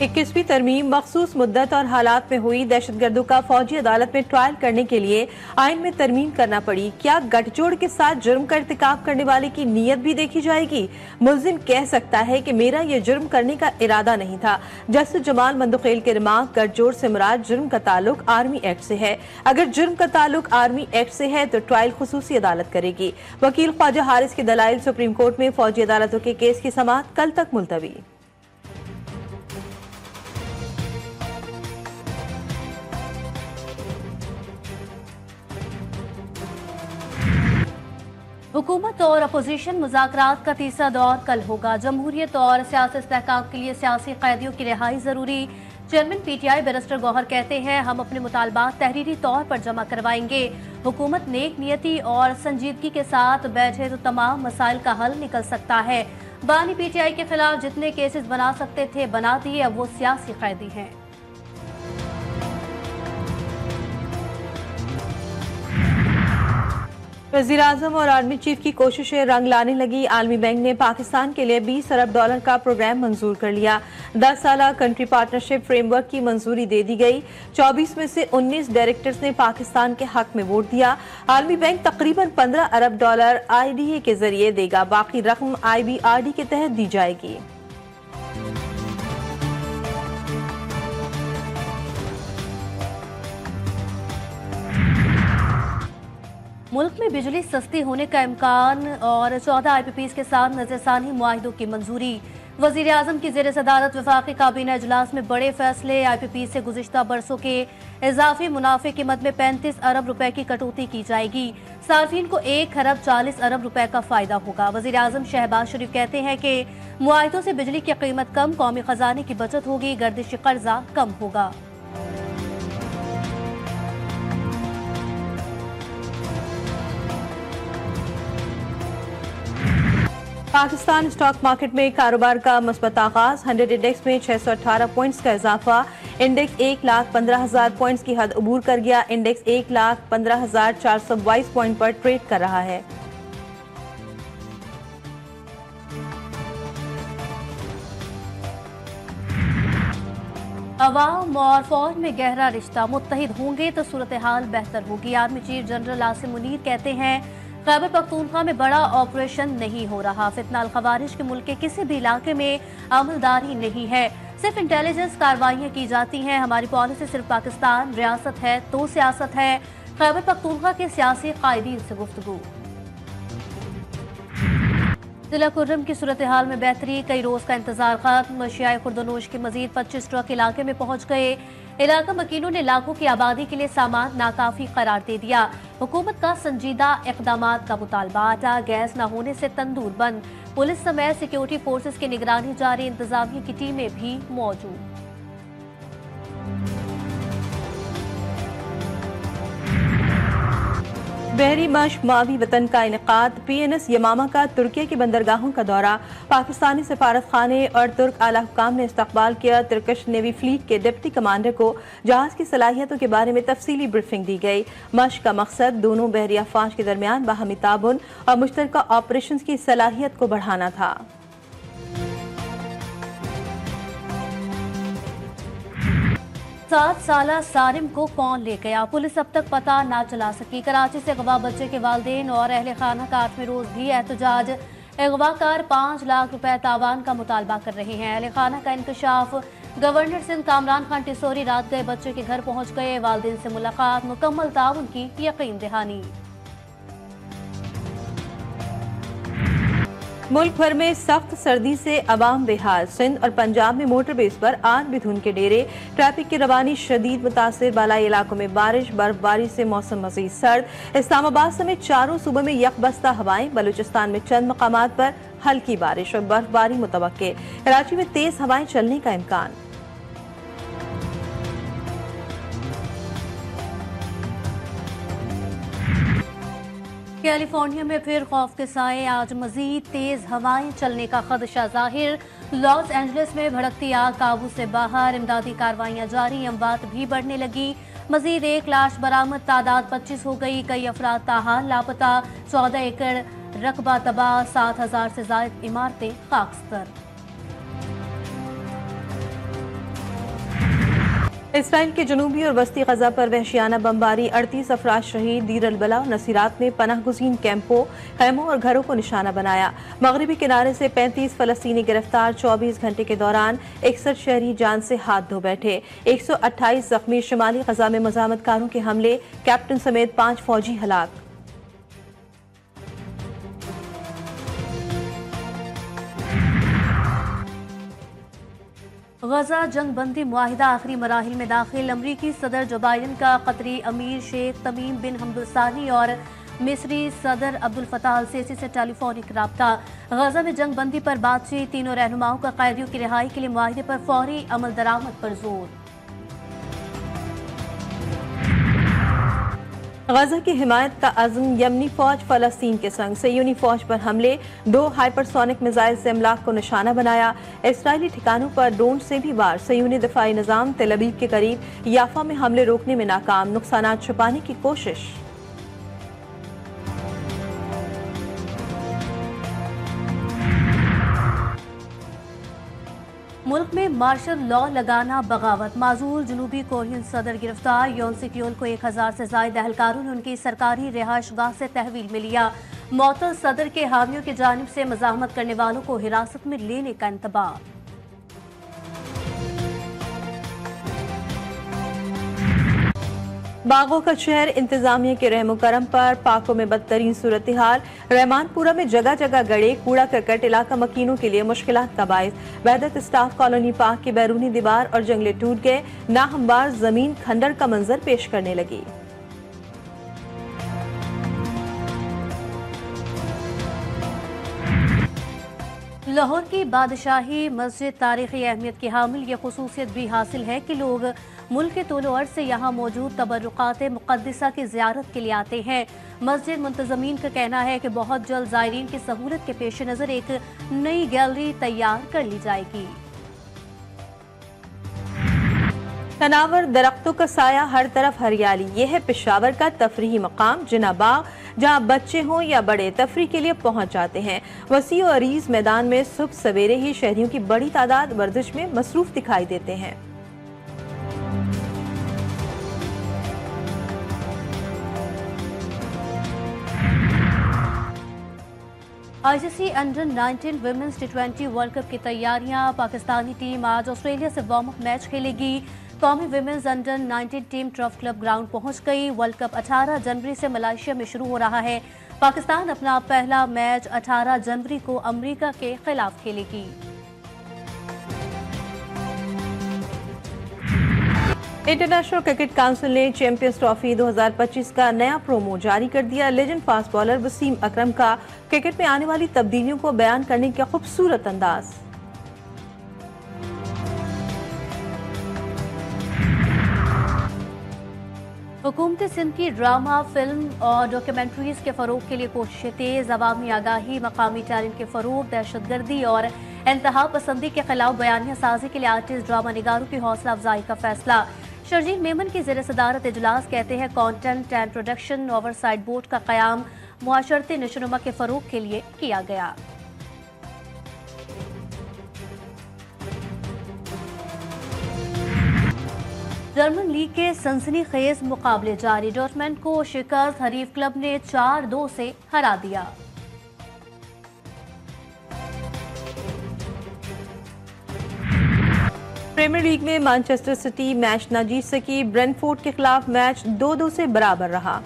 21वीं तरमीम मखसूस मुद्दत और हालात में हुई दहशतगर्दों का फौजी अदालत में ट्रायल करने के लिए आइन में तरमीम करना पड़ी। क्या गठजोड़ के साथ जुर्म का इर्तिकाब करने वाले की नीयत भी देखी जाएगी? मुल्जिम कह सकता है कि मेरा ये जुर्म करने का इरादा नहीं था। जस्टिस जमाल मंदोखेल के रिमार्क, गठजोड़ से मुराद जुर्म का ताल्लुक आर्मी एक्ट से है। अगर जुर्म का ताल्लुक आर्मी एक्ट से है तो ट्रायल खुसूसी अदालत करेगी। वकील ख्वाजा हारिस के दलाइल सुप्रीम कोर्ट में फौजी अदालतों के केस की समाअत कल तक मुलतवी। हुकूमत और अपोजिशन मुज़ाकरात का तीसरा दौर कल होगा। जमहूरियत और सियासी इस्तेहकाम के लिए सियासी कैदियों की रिहाई जरूरी। चेयरमैन पीटीआई बैरिस्टर गौहर कहते हैं, हम अपने मुतालबात तहरीरी तौर पर जमा करवाएंगे। हुकूमत नेक नियति और संजीदगी के साथ बैठे तो तमाम मसाइल का हल निकल सकता है। बानी पीटीआई के खिलाफ जितने केसेस बना सकते थे बना दिए, अब वो सियासी कैदी हैं। वज़ीर-ए-आज़म और आर्मी चीफ की कोशिशें रंग लाने लगी। आलमी बैंक ने पाकिस्तान के लिए $20 अरब का प्रोग्राम मंजूर कर लिया। 10 साला कंट्री पार्टनरशिप फ्रेमवर्क की मंजूरी दे दी गई। 24 में से 19 डायरेक्टर्स ने पाकिस्तान के हक में वोट दिया। आलमी बैंक तकरीबन $15 अरब IDA के जरिए देगा, बाकी रकम IBRD के तहत दी जाएगी। मुल्क में बिजली सस्ती होने का इम्कान और 14 IPPs के साथ नजरसानी मुआहिदों की मंजूरी। वज़ीर-ए-आज़म की ज़ेर सदारत वफाकी काबीना इजलास में बड़े फैसले। IPP से गुज़िश्ता बरसों के इजाफी मुनाफे कीमत में $35 अरब की कटौती की जाएगी। सार्फिन को $1 अरब 40 अरब का फायदा होगा। वज़ीर-ए-आज़म शहबाज शरीफ कहते हैं कि मुआहिदों से बिजली की कीमत कम, कौमी खजाने की बचत होगी, गर्दिश कर्जा कम होगा। पाकिस्तान स्टॉक मार्केट में कारोबार का मुस्बत आगाज। 100 इंडेक्स में 618 पॉइंट्स का इजाफा। इंडेक्स 1,15,000 पॉइंट्स की हद अबूर कर गया। इंडेक्स 1,15,422 पॉइंट पर ट्रेड कर रहा है। अवाम और फौज में गहरा रिश्ता, मुत्तहिद होंगे तो सूरत हाल बेहतर होगी। Army chief general Asim Munir कहते हैं, खैबर पख्तूनख्वा में बड़ा ऑपरेशन नहीं हो रहा। फितनाल खवारिज के मुल्क के किसी भी इलाके में अमलदारी नहीं है, सिर्फ इंटेलिजेंस कार्रवाइयाँ की जाती हैं। हमारी पॉलिसी सिर्फ पाकिस्तान रियासत है तो सियासत है। खैबर पख्तूनख्वा के सियासी कायदीन से गुफ्तगू। जिला कुर्रम की सूरत हाल में बेहतरी, कई रोज का इंतजार खत्म। अशियाए खुर्दनोश के मजीद 25 ट्रक इलाके में पहुंच गए। इलाका मकीनों ने लाखों की आबादी के लिए सामान नाकाफी करार दे दिया। हुकूमत का संजीदा इक़दामात का मुतालबा। आटा गैस न होने से तंदूर बंद। पुलिस समेत सिक्योरिटी फोर्सेस की निगरानी जारी, इंतजामिया की टीमें भी मौजूद। बहरी मश्क मावी वतन का इनेकाद। PNS यमामा का तुर्की की बंदरगाहों का दौरा। पाकिस्तानी सफारत खाने और तुर्क आला हुकाम ने इस्तकबाल किया। तुर्किश नेवी फ्लीट के डिप्टी कमांडर को जहाज की सलाहियतों के बारे में तफसीली ब्रीफिंग दी गई। मश्क का मकसद दोनों बहरी अफवाज के दरमियान बाहमी ताबुन और मुश्तरका ऑपरेशन की सलाहियत को बढ़ाना था। 7 साला सारिम को कौन ले गया, पुलिस अब तक पता ना चला सकी। कराची से अगवा बच्चे के वालिदैन और अहले खाना का 8वें रोज भी एहतजाज। अगवाकार 5 लाख रुपए तावान का मुतालबा कर रहे हैं। अहले खाना का इंकशाफ। गवर्नर सिंध कामरान खान टिसोरी रात गए बच्चे के घर पहुंच गए। वालिदैन से मुलाकात, मुकम्मल ताउन की यकीन दहानी। मुल्क भर में सख्त सर्दी से अवाम बेहाल। सिंध और पंजाब में मोटर बेस पर आग बिधुन के डेरे। ट्रैफिक की रवानी शदीद मुतासिर। बालाई इलाकों में बारिश, बर्फबारी से मौसम मजीद सर्द। इस्लामाबाद समेत चारों सूबों में यकबस्ता हवाएं। बलूचिस्तान में चंद मकामात पर हल्की बारिश और बर्फबारी मुतवक्के। कराची में तेज हवाएं चलने का इम्कान। कैलिफोर्निया में फिर खौफ के साए। आज मजीद तेज हवाएं चलने का खदशा जाहिर। लॉस एंजलिस में भड़कती आग काबू से बाहर। इमदादी कार्रवाइयां जारी, अमवात भी बढ़ने लगी। मजीद 1 लाश बरामद, तादाद 25 हो गई। कई अफराद ताहाल लापता। 14 एकड़ रकबा तबाह। 7,000 से ज्यादा इमारतें खाकस्तर। इसराइल के जनूबी और वस्ती गजा पर वहशियाना बमबारी, 38 अफराद शहीद। दीर अल-बला और नसीरात में पनाह गुज़ीन कैंपों, खैमों और घरों को निशाना बनाया। मगरबी किनारे से 35 फलस्तीनी गिरफ्तार। 24 घंटे के दौरान 61 शहरी जान से हाथ धो बैठे। 128 जख्मी। शुमाली गजा में मज़ामतकारों के हमले, कैप्टन समेत 5 फौजी हलाक। गजा जंग बंदी मुआहिदा आखिरी मराहिल में दाखिल। अमरीकी सदर जो बाइडन का कतरी अमीर शेख तमीम बिन हमद सानी और मिस्री सदर अब्दुल फताह अल सीसी से टेलीफोनिक राब्ता। गजा में जंग बंदी पर बातचीत। तीनों रहनुमाओं का कैदियों की रिहाई के लिए मुआहिदे पर फौरी अमल दरामद पर जोर। गजा की हिमायत का अज़्म, यमनी फौज फलस्तीन के संग। सयूनी फौज पर हमले, 2 हाइपरसोनिक मिसाइल से अमलाक को निशाना बनाया। इसराइली ठिकानों पर ड्रोन से भी वार। सयूनी दिफाई निज़ाम तेल अवीव के करीब याफा में हमले रोकने में नाकाम। नुकसानात छुपाने की कोशिश। मुल्क में मार्शल लॉ लगाना बगावत। माजूल जनूबी कोरियन सदर गिरफ्तार। यौन सिक्योल को 1000 से ज्यादा एहलकारों ने उनकी सरकारी रिहाइशगाह से तहवील में लिया। मौतल सदर के हामियों की जानिब से मज़ाहमत करने वालों को हिरासत में लेने का इंतबाह। बागों का शहर, इंतजामिया के रहमो करम पर पाकों में बदतरीन सूरत हाल। रहमानपुरा में जगह जगह गड़े, कूड़ा करकट इलाका मकीनों के लिए मुश्किलात का बायस। वहदत स्टाफ कॉलोनी पाक की बैरूनी दीवार और जंगले टूट गए। नाहमवार जमीन खंडर का मंजर पेश करने लगी। लाहौर की बादशाही मस्जिद तारीखी अहमियत की हामिल। ये खुसूसियत भी हासिल है कि लोग मुल्क के तोलो अर्ज से यहाँ मौजूद तबर्रुकात मुक़द्दसा की ज़ियारत के लिए आते हैं। मस्जिद मुंतज़मीन का कहना है कि बहुत जल्द ज़ायरीन की सहूलत के पेश नज़र एक नई गैलरी तैयार कर ली जाएगी। तनावर, दरख्तों का साया, हर तरफ हरियाली। यह है पेशावर का तफरीही मकाम जिना बाग, जहाँ बच्चे हों या बड़े तफरी के लिए पहुँच जाते हैं। वसी और अरीज मैदान में सुबह सवेरे ही शहरियों की बड़ी तादाद वर्जिश में मसरूफ दिखाई देते हैं। ICC under 19 women's T20 world cup की तैयारियां। पाकिस्तानी टीम आज ऑस्ट्रेलिया से वार्म अप मैच खेलेगी। कौमी women's under 19 team turf club ground पहुंच गई। वर्ल्ड कप 18 जनवरी से मलेशिया में शुरू हो रहा है। पाकिस्तान अपना पहला मैच 18 जनवरी को अमेरिका के खिलाफ खेलेगी। इंटरनेशनल क्रिकेट काउंसिल ने चैंपियंस ट्रॉफी 2025 का नया प्रोमो जारी कर दिया। लेजेंड फास्ट बॉलर वसीम अकरम का क्रिकेट में आने वाली तब्दीलियों को बयान करने का खूबसूरत अंदाज। हुकूमत सिंध की ड्रामा, फिल्म और डॉक्यूमेंट्रीज के फरोग के लिए कोशिशें तेज। अवामी आगाही, मकामी टैलेंट के फरोग, दहशतगर्दी और इंतहा पसंदी के खिलाफ बयानिया साजी के लिए आर्टिस्ट ड्रामा निगारों की हौसला अफजाई का फैसला। शर्जील मेमन की ज़ेर सदारत इजलास। कहते हैं content and production oversight board का क़याम मुआशरती नशोनुमा के फरोग के लिए किया गया। जर्मन लीग के सनसनीखेज मुकाबले जारी। डॉर्टमंड को शिकस्त, हरीफ क्लब ने 4-2 से हरा दिया। प्रीमियर लीग में मैनचेस्टर सिटी मैच न जीत सकी। ब्रेंटफोर्ड के खिलाफ मैच 2-2 से बराबर रहा।